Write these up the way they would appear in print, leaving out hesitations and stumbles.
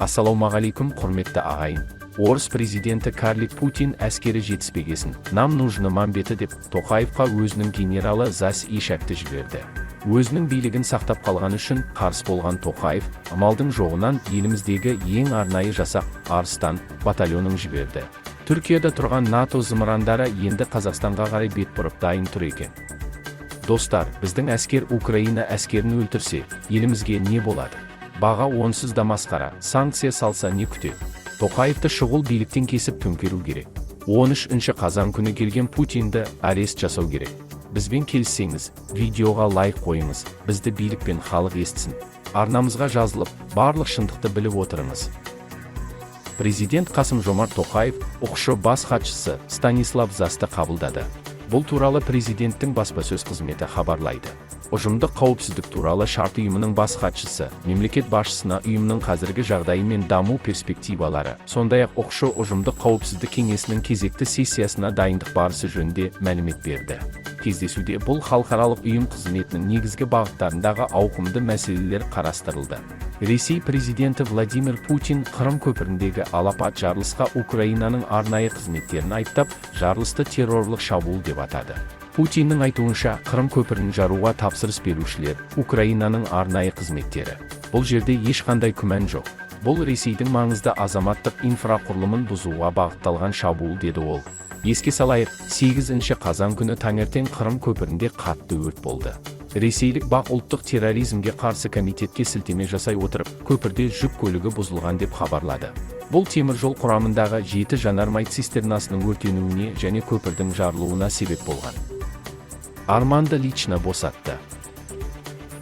Ассалаумағалейкум, құрметті ағайын. Орыс президенті Карлик Путин әскері жетіспегесін, нам нужны мамбеті деп Тоқаевқа өзінің генералы Зас Ишакты жіберді. Өзінің билігін сақтап қалған үшін қарсы болған Тоқаев, амалдың жоғынан еліміздегі ең арнайы жасақ Арыстан батальонын жіберді. Түркияда тұрған НАТО зымырандары енді Қазақстанға қарай бет бұрып дайын тұр екен. Достар, біздің әскер Украина әскерін өлтірсе, елімізге не болады? Баға онсыз да масқара, санкция салса не күтеді? Тоқаевты шұғыл биліктен кесіп төңкеру керек. 13 қазан күні келген Путинді арест жасау керек. Бізбен келіссеңіз, видеоға лайк қойыңыз, бізді билік пен халық естісін. Арнамызға жазылып, барлық шындықты біліп отырыңыз. Президент Қасым-Жомарт Тоқаев ОКШ бас хатшысы Станислав Засты қабылдады. Бұл туралы президенттің баспасөз қызметі хабарлайды. Ұжымдық қауіпсіздік туралы шарт ұйымының бас хатшысы мемлекет басшысына ұйымның қазіргі жағдайы мен даму перспективалары, сондай-ақ ОКШ ұжымдық қауіпсіздік кеңесінің кезекті сессиясына дайындық барысы жөнінде мәлімет берді. Кездесуде бұл халықаралық ұйым қызметінің негізгі бағыттарындағы ауқымды мәселелер қарастырылды. Ресей президенті Владимир Путин Қырым көпіріндегі алапат жарылысқа Украинаның арнайы қызметтерін айыптап, жарылысты террорлық шабуыл деп атады. Путиннің айтуынша, Қырым көпірін жаруға тапсырыс берушілер Украинаның арнайы қызметтері. Бұл жерде ешқандай күмән жоқ. Бұл Ресейдің маңызды азаматтық инфрақұрылымын бұзуға бағытталған шабуыл, деді ол. Еске салайық, 8 қазан күні таңертең Қырым көпірінде қатты өрт болды. Ресейлік бақ ұлттық терроризмге қарсы комитетке сілтеме жасай отырып, көпірде жүк көлігі бұзылған деп хабарлады. Бұл темір жол құрамындағы 7 жанармай цистернасының өртенуіне және көпірдің жарылуына себеп болған. Арманды лично босатты.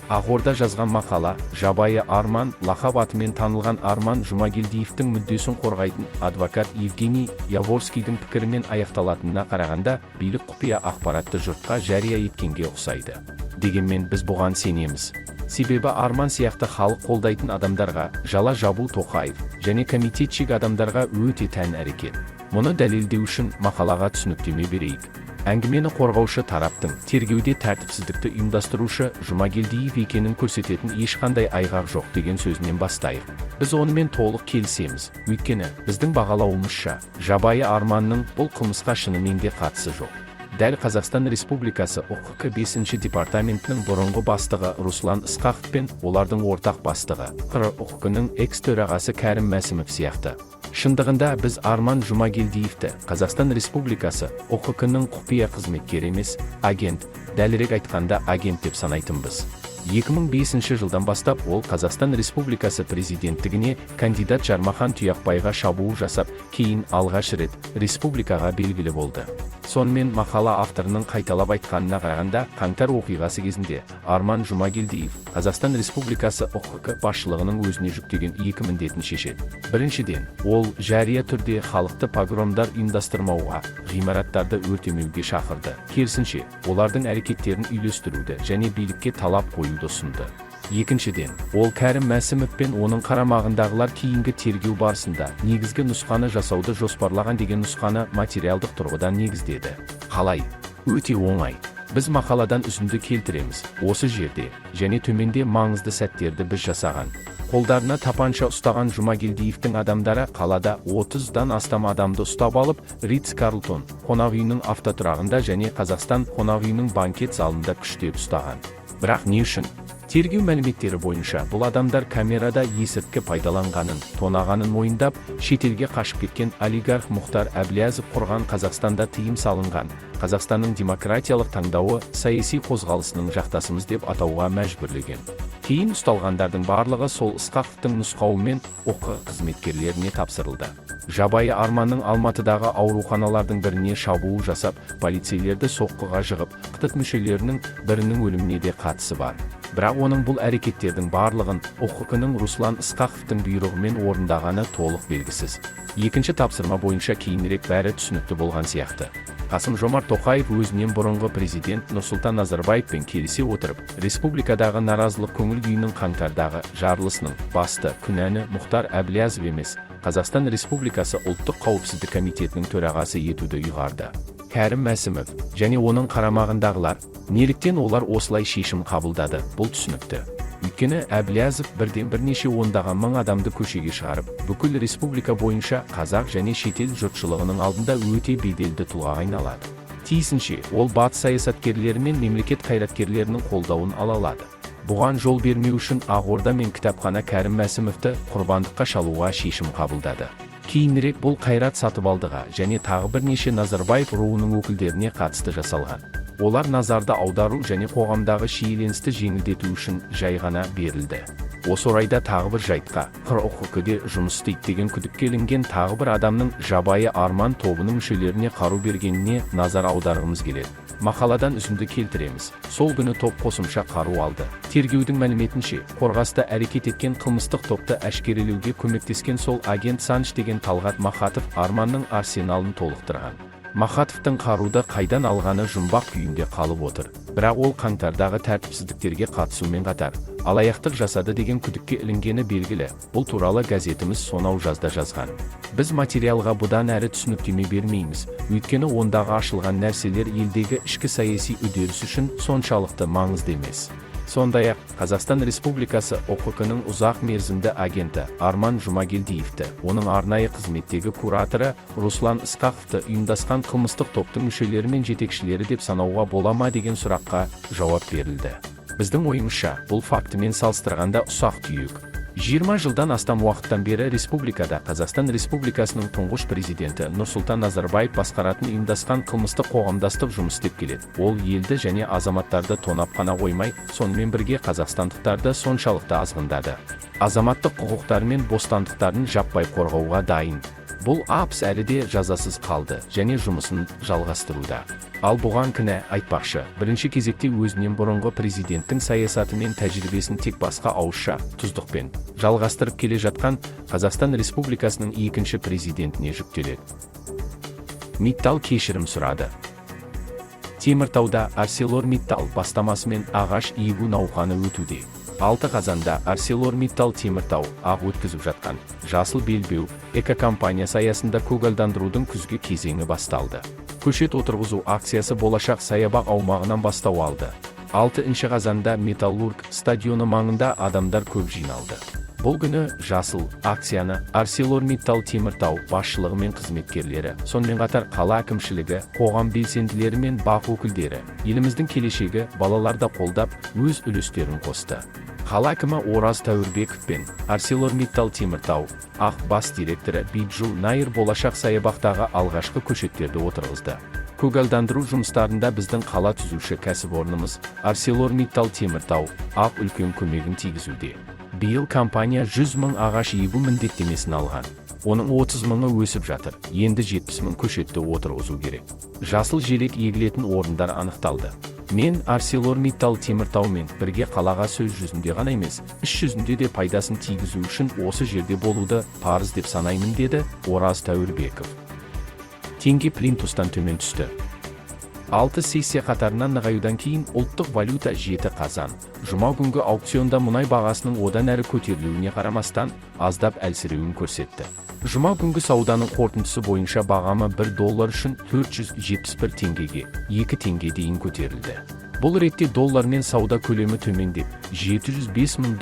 Ақорда жазған мақала, жабайы Арман, лақап атымен танылған Арман Жұмагелдиевтің мүддесін қорғайтын адвокат Евгений Яворскийдің пікірімен аяқталатынына қарағанда, билік құпия ақпаратты жұртқа жария еткенге ұқсайды. Дегенмен біз бұған сенеміз. Себебі Арман сияқты халық қолдайтын адамдарға жала жабу Тоқаев және комитетшік адамдарға өте тән әрекет. Мұны дәлелдеу үшін мақалаға түсініктеме берейік. Әңгімені қорғаушы тараптың тергеуде тәртіпсіздікті ұйымдастырушы Жұмагелдиев екенін көрсететін ешқандай айғақ жоқ деген сөзінен бастайық. Біз онымен толық келісеміз, өйткені біздің бағалауымызша, жабайы Арманның бұл қылмысқа шынымен де қатысы жоқ. Дәл Қазақстан Республикасы ОКК 5 департаментінің бұрынғы бастығы Руслан Ысқақов пен олардың ортақ бастығы қр ОКК-ның экс-төрағасы Кәрім Мәсімов сияқты. Шындығында біз Арман Жұмагелдиевті Қазақстан Республикасы ОКК-ның құпия қызметкері емес, агент, дәлірек айтқанда агент деп санайтынбыз. 2005 жылдан бастап ол Қазақстан Республикасы президенттігіне кандидат Жармахан Тұяқбайға шабуыл жасап, кейін алғаш рет республикаға белгілі болды. Сонымен мақала авторының қайталап айтқанына қарағанда, қаңтар оқиғасы кезінде Арман Жұмагелдиев Қазақстан Республикасы ОКК басшылығының өзіне жүктеген 2 міндетін шешеді. Біріншіден, ол жария түрде халықты погромдар ұйымдастырмауға, ғимараттарды өртемеуге шақырды. Керісінше, олардың әрекеттерін үйлестіруді және билікке талап қоюды ұсынды. Екіншіден, ол Кәрім Мәсімов пен оның қарамағындағылар кейінгі тергеу барысында негізгі нұсқаны жасауды жоспарлаған деген нұсқаны материалдық тұрғыдан негіздеді. Қалай? Өте оңай. Біз мақаладан үзінді келтіреміз. Осы жерде және төменде маңызды сәттерді біз жасаған. Қолдарына тапанша ұстаған Жұмагелдиевтің адамдары қалада 30-дан астам адамды ұстап алып, Ритц-Карлтон қонақ үйінің автотұрағында және Қазақстан қонақ үйінің банкет залында күштеп ұстаған. Бірақ не үшін? Тергеу мәліметтері бойынша бұл адамдар камерада есірткі пайдаланғанын, тонағанын мойындап, шетелге қашып кеткен олигарх Мұхтар Әблязов құрған Қазақстанда тыйым салынған Қазақстанның демократиялық таңдауы саяси қозғалысының жақтасымыз деп атауға мәжбүрлеген. Кейін ұсталғандардың барлығы сол Ысқақовтың нұсқауымен ОКК қызметкерлеріне тапсырылды. Жабайы Арманның Алматыдағы ауруханалардың біріне шабуыл жасап, полицейлерді соққыға жығып, қтық мүшелерінің бірінің өліміне де қатысы бар. Бірақ оның бұл әрекеттердің барлығын ОКК-ның Руслан Ысқақовтың бұйрығымен орындағаны толық белгісіз. Екінші тапсырма бойынша кейінірек бәрі түсінікті болған сияқты. Қасым-Жомарт Тоқаев өзінен бұрынғы президент Нұрсұлтан Назарбаевпен келісе отырып, республикадағы наразылық көңіл күйінің қаңтардағы жарылысының басты күнәні Мұхтар Әблязов емес, Қазақстан Республикасы ұлттық қауіпсіздік комитетінің төрағасы етуді ұйғарды. Кәрім Мәсімов және оның қарамағындағылар, неліктен олар осылай шешім қабылдады, бұл түсінікті. Өйткені Әблязов бірнеше ондаған мың адамды көшеге шығарып, бүкіл республика бойынша қазақ және шетел жұртшылығының алдында өте беделді тұлғаға айналады. Тиісінше, ол батыс саясаткерлері мен мемлекет қайраткерлерінің қолдауын ала алады. Бұған жол бермеу үшін Ақорда мен кітапхана Кәрім Мәсімовті құрбандыққа шалуға шешім қабылдады. Кейінірек бұл Қайрат Сатыбалдыға және тағы бірнеше Назарбаев руының өкілдеріне қатысты жасалған. Олар назарды аудару және қоғамдағы шиеленісті жеңілдету үшін жай ғана берілді. Осы орайда тағы бір жайтқа, ОХК-де жұмыс істейді деген күдікке ілінген тағы бір адамның жабайы арман тобының мүшелеріне қару бергеніне назар аударғымыз келеді. Мақаладан үзінді келтіреміз. Сол күні топ қосымша қару алды. Тергеудің мәліметінше, қорғаста әрекет еткен қылмыстық топты әшкерелеуге көмектескен сол агент Саныш деген Талғат Махатов арманның арсеналын толықтырған. Махатовтың қаруды қайдан алғаны жұмбақ күйінде қалып отыр. Бірақ ол қаңтардағы тәртіпсіздіктерге қатысумен қатар алаяқтық жасады деген күдікке ілінгені белгілі. Бұл туралы газетіміз сонау жазда жазған. Біз материалға бұдан әрі түсініктеме бермейміз, өйткені ондағы ашылған нәрселер елдегі ішкі саяси үдеріс үшін соншалықты маңызды емес. Сондай-ақ, Қазақстан Республикасы ОХК-ның ұзақ мерзімді агенті Арман Жұмагелдиевті, оның арнайы қызметтегі кураторы Руслан Ысқақовты ұйымдасқан қылмыстық топтың мүшелері мен жетекшілері деп санауға бола ма деген сұраққа жауап берілді. Біздің ойымызша, бұл фактімен салыстырғанда ұсақ түйек. 20 жылдан астам уақыттан бері республикада Қазақстан Республикасының тұңғыш президенті Нұрсұлтан Назарбаев басқаратын ұйымдасқан қылмыстық қоғамдастық жұмыс істеп келеді. Ол елді және азаматтарды тонап қана қоймай, сонымен бірге қазақстандықтарды соншалықты азғындады. Азаматтық құқықтары мен бостандықтарын жаппай қорғауға дайын. Бұл апс әлі де жазасыз қалды және жұмысын жалғастыруда. Ал бұған кінә айтпақшы, бірінші кезекте өзінен бұрынғы президенттің саясаты мен тәжірибесін тек басқа ауызша тұздықпен жалғастырып келе жатқан Қазақстан Республикасының екінші президентіне жүктеледі. Миттал кешірім сұрады. Теміртауда ArcelorMittal бастамасымен ағаш егу науқаны өтуде. 6 қазанда ArcelorMittal Теміртау ақ өткізіп жатқан жасыл белбеу экокомпаниясы аясында көгалдандырудың күзгі кезеңі басталды. Көшет отырғызу акциясы болашақ саябақ аумағынан бастау алды. 6 қазанда Металлург стадионы маңында адамдар көп жиналды. Бұл күні жасыл акцияны ArcelorMittal Теміртау басшылығы мен қызметкерлері, сонымен қатар қала әкімшілігі, қоғам белсенділері мен бақ өкілдері, еліміздің келешегі балаларда қолдап, өз үлестерін қосты. Қала әкімі Ораз Тәуірбеков пен ArcelorMittal Теміртау ақ бас директоры Биджу Найр болашақ саябақтағы алғашқы көшеттерді отырғызды. Көгалдандыру жұмыстарында біздің қала түзуші кәсіпорнымыз ArcelorMittal Теміртау ақ үлкен көмегін тигізуде. Биыл компания 100 мың ағаш егу міндеттемесін алған. Оның 30 мыңы өсіп жатыр. Енді 70 мың көшетті отырғызу керек. Жасыл желек егілетін орындар анықталды. Мен ArcelorMittal Теміртаумен бірге қалаға сөз жүзінде ғана емес, іс жүзінде де пайдасын тигізу үшін осы жерде болуды парыз деп санаймын, деді Ораз Тәуірбеков. Теңге плинтустан төмен түсті. 6 сессия қатарынан нығаюдан кейін ұлттық валюта 7 қазан. Жұма күнгі аукционда мұнай бағасының одан әрі көтерілуіне қарамастан аздап әлсіреуін көрсетті. Жұма күнгі сауданың қорытындысы бойынша бағамы $1 үшін 471 теңгеге 2 теңге дейін көтерілді. Бұл ретте доллармен сауда көлемі төмендеп, $705 мың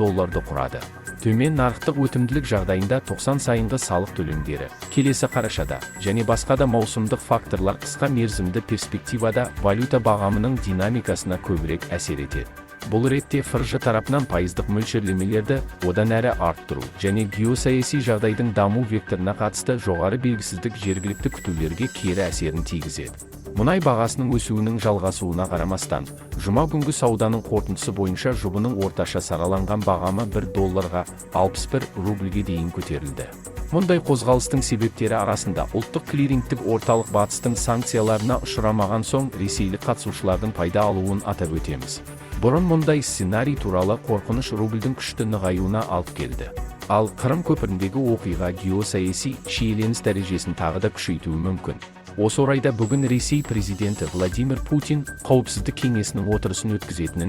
құрады. Төмен нарықтық өтімділік жағдайында 90 сайынғы салық төлемдері, келесі қарашада және басқа да маусымдық факторлар қысқа мерзімді перспективада валюта бағамының динамикасына көбірек әсер етеді. Бұл ретте ФРЖ тарапынан пайыздық мөлшерлемелерді одан әрі арттыру және геосаяси жағдайдың даму векторына қатысты жоғары белгісіздік жергілікті күтулерге кері әсерін тигізеді. Мұнай бағасының өсуінің жалғасуына қарамастан, жұма күнгі сауданың қорытындысы бойынша жұбының орташа сараланған бағамы $1-ға 61 рубльге дейін көтерілді. Мұндай қозғалыстың себептері арасында ұлттық клирингтік орталық батыстың санкцияларына ұшырамаған соң ресейлік қатысушылардың пайда алуын атап өтеміз. Бұрын мұндай сценарий туралы қорқыныш рубльдің күшті нығаюына алып келді. Ал Қырым көпіріндегі оқиға геосаяси шиеленіс дәрежесін тағы да күшейтуі мүмкін. Осы орайда бүгін Ресей президенті Владимир Путин қауіпсіздік кеңесінің отырысын өткізетінін